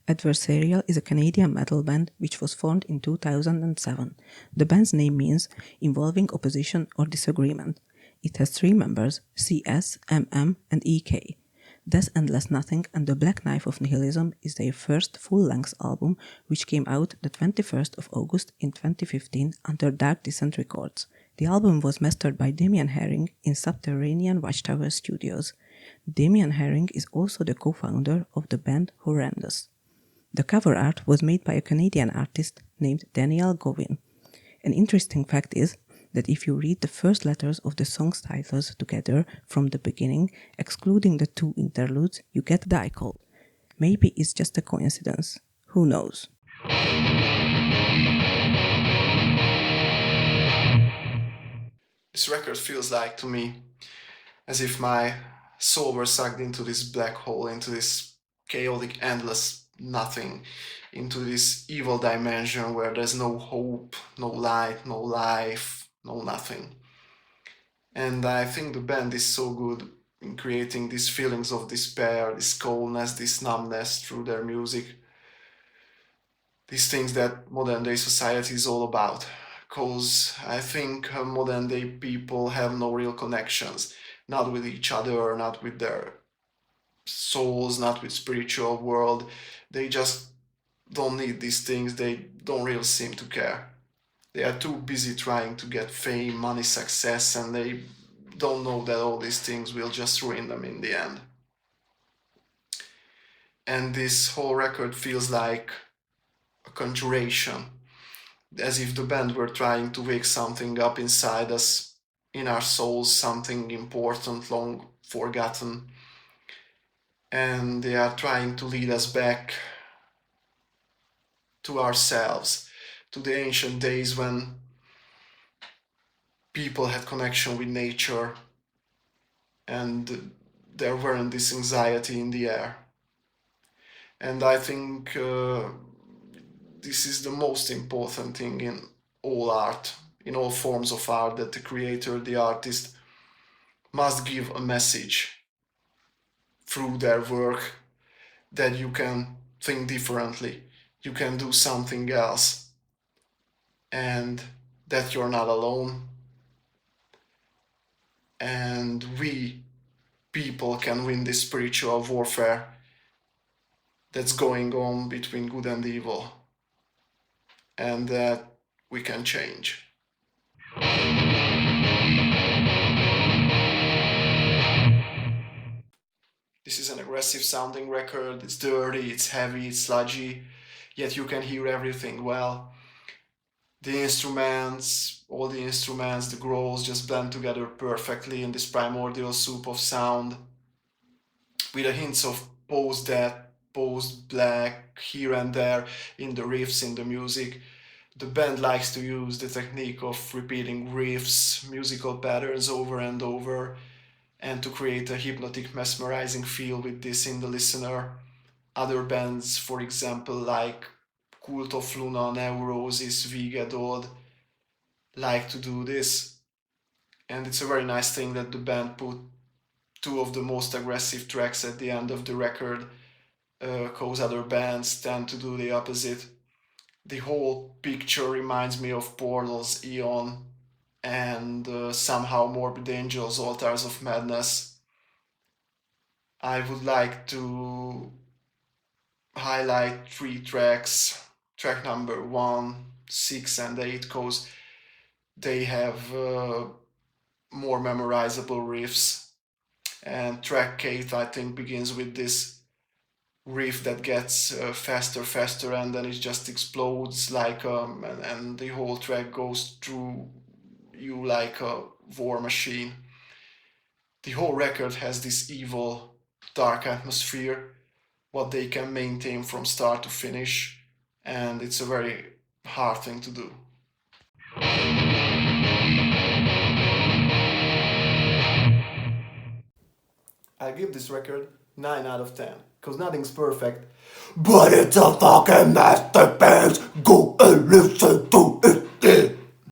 Adversarial is a Canadian metal band which was formed in 2007. The band's name means involving opposition or disagreement. It has 3 members, CS, MM, and EK. Death Endless Nothing and the Black Knife of Nihilism is their first full-length album, which came out the 21st of August in 2015 under Dark Descent Records. The album was mastered by Damien Herring in Subterranean Watchtower Studios. Damien Herring is also the co-founder of the band Horrendous. The cover art was made by a Canadian artist named Daniel Govin. An interesting fact is that if you read the first letters of the song's titles together from the beginning, excluding the 2 interludes, you get Dicol. Maybe it's just a coincidence. Who knows? This record feels like to me as if my soul were sucked into this black hole, into this chaotic, endless nothing, into this evil dimension where there's no hope, no light, no life, no nothing. And I think the band is so good in creating these feelings of despair, this coldness, this numbness through their music. These things that modern day society is all about. Because I think modern day people have no real connections, not with each other, not with their souls, not with spiritual world. They just don't need these things. They don't really seem to care. They are too busy trying to get fame, money, success, and they don't know that all these things will just ruin them in the end. And this whole record feels like a conjuration, as if the band were trying to wake something up inside us, in our souls, something important, long forgotten. And they are trying to lead us back to ourselves, to the ancient days when people had connection with nature and there weren't this anxiety in the air. And I think this is the most important thing in all art, in all forms of art, that the creator, the artist, must give a message through their work, that you can think differently, you can do something else, and that you're not alone. And we people can win this spiritual warfare that's going on between good and evil, and that we can change. This is an aggressive sounding record. It's dirty, it's heavy, it's sludgy, yet you can hear everything well. The instruments, all the instruments, the growls just blend together perfectly in this primordial soup of sound, with a hints of post-death, post-black here and there in the riffs, in the music. The band likes to use the technique of repeating riffs, musical patterns over and over, and to create a hypnotic, mesmerizing feel with this in the listener. Other bands, for example, like Cult of Luna, Neurosis, Vigedod, like to do this. And it's a very nice thing that the band put 2 of the most aggressive tracks at the end of the record, cause other bands tend to do the opposite. The whole picture reminds me of Portal's Eon and somehow Morbid Angel's Altars of Madness. I would like to highlight 3 tracks, track number 1, 6 and 8, because they have more memorizable riffs. And track 8, I think, begins with this riff that gets faster, and then it just explodes like and the whole track goes through you like a war machine. The whole record has this evil, dark atmosphere, what they can maintain from start to finish, and it's a very hard thing to do. I give this record 9 out of 10, because nothing's perfect, but it's a fucking masterpiece. Go and listen to it.